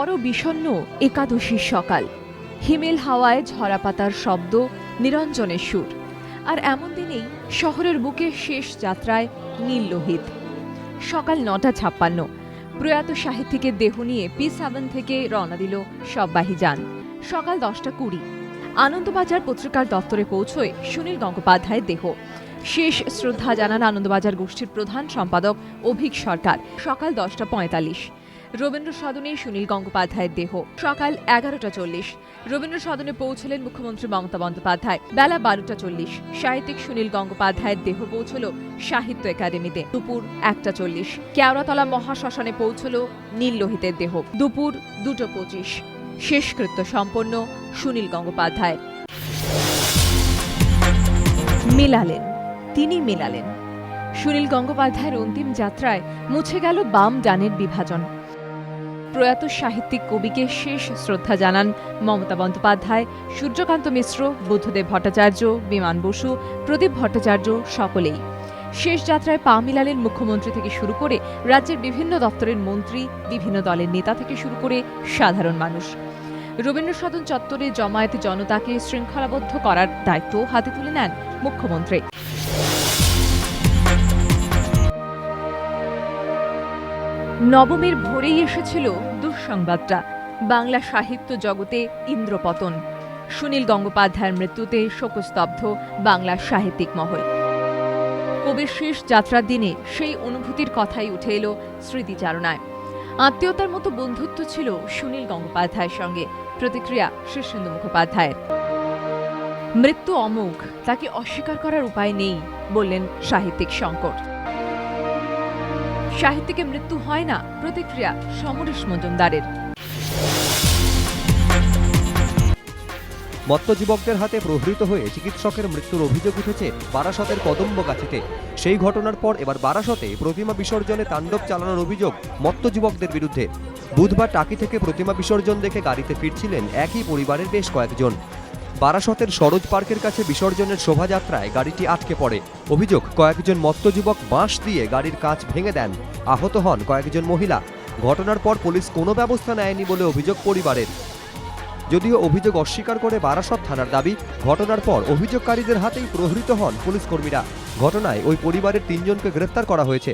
বড় বিষণ্ণ একাদশীর সকাল। হিমেল হাওয়ায় ঝরা পাতার শব্দ, নিরঞ্জনের সুর। আর এমন দিনেই শহরের বুকে শেষ যাত্রায় নীল লোহিত। সকাল ৯:৫৬। প্রয়াত সাহিত্যিকের দেহ নিয়ে P7 থেকে রওনা দিল সববাহী যান। সকাল 10:২০ আনন্দবাজার পত্রিকার দপ্তরে পৌঁছয় সুনীল গঙ্গোপাধ্যায়ের দেহ। শেষ শ্রদ্ধা জানান আনন্দবাজার গোষ্ঠীর প্রধান সম্পাদক অভীক সরকার। সকাল 10:৪৫ রবীন্দ্র সদনে সুনীল গঙ্গোপাধ্যায়ের দেহ। সকাল 11:৪০ রবীন্দ্র সদনে পৌঁছলেন মুখ্যমন্ত্রী মমতা বন্দ্যোপাধ্যায়। বেলা 12:৪০ সাহিত্যিক সুনীল গঙ্গোপাধ্যায়ের দেহ পৌঁছল সাহিত্য একাডেমিতে। দুপুর 1:40 কেওড়াতলা মহাশ্মশানে পৌঁছল নীল লোহিতের দেহ। দুপুর 2:25 শেষকৃত্য সম্পন্ন সুনীল গঙ্গোপাধ্যায়। তিনি মেলালেন। সুনীল গঙ্গোপাধ্যায়ের অন্তিম যাত্রায় মুছে গেল বাম ডানের বিভাজন। প্রয়াত সাহিত্যিক কবিকে শেষ শ্রদ্ধা জানান মমতা বন্দ্যোপাধ্যায়, সূর্যকান্ত মিশ্র, বুদ্ধদেব ভট্টাচার্য, বিমান বসু, প্রদীপ ভট্টাচার্য সকলেই। শেষ যাত্রায় পা মিলালেন মুখ্যমন্ত্রী থেকে শুরু করে রাজ্যের বিভিন্ন দপ্তরের মন্ত্রী, বিভিন্ন দলের নেতা থেকে শুরু করে সাধারণ মানুষ। রবীন্দ্র সদন চত্বরে জমায়েত জনতাকে শৃঙ্খলাবদ্ধ করার দায়িত্ব হাতে তুলে নেন মুখ্যমন্ত্রী। নবমীর ভোরেই এসেছিল দুঃসংবাদটা। বাংলা সাহিত্য জগতে ইন্দ্রপতন। সুনীল গঙ্গোপাধ্যায়ের মৃত্যুতে শোকস্তব্ধ বাংলা সাহিত্যিক মহল। কবির শেষ যাত্রার দিনে সেই অনুভূতির কথাই উঠে এলো স্মৃতিচারণায়। আত্মীয়তার মতো বন্ধুত্ব ছিল সুনীল গঙ্গোপাধ্যায়ের সঙ্গে। প্রতিক্রিয়া শীর্ষেন্দু মুখোপাধ্যায়ের। মৃত্যু অমোঘ, তাকে অস্বীকার করার উপায় নেই বললেন সাহিত্যিক শঙ্কর। সাহিত্যিকের মৃত্যু হয় না, প্রতিক্রিয়া সমরেশ মজুমদারের। মত্ত যুবকদের হাতে প্রহৃত হয়ে চিকিৎসকের মৃত্যুর অভিযোগ উঠেছে বারাসতের কদম্বগাছিতে। সেই ঘটনার পর এবার বারাসতে প্রতিমা বিসর্জনে তাণ্ডব চালানোর অভিযোগ মত্ত যুবকদের বিরুদ্ধে। বুধবার টাকি থেকে প্রতিমা বিসর্জন দেখে গাড়িতে ফিরছিলেন একই পরিবারের বেশ কয়েকজন। বারাসতের সরোজ পার্কের কাছে বিসর্জনের শোভাযাত্রায় গাড়িটি আটকে পড়ে। অভিযোগ, কয়েকজন মত্ত যুবক বাঁশ দিয়ে গাড়ির কাঁচ ভেঙে দেন। আহত হন কয়েকজন মহিলা। ঘটনার পর পুলিশ কোনো ব্যবস্থা নেয়নি বলে অভিযোগ পরিবারের। যদিও অভিযোগ অস্বীকার করে বারাসত থানার দাবি, ঘটনার পর অভিযোগকারীদের হাতেই প্রহৃত হন পুলিশ কর্মীরা। ঘটনায় ওই পরিবারের 3 জনকে গ্রেফতার করা হয়েছে।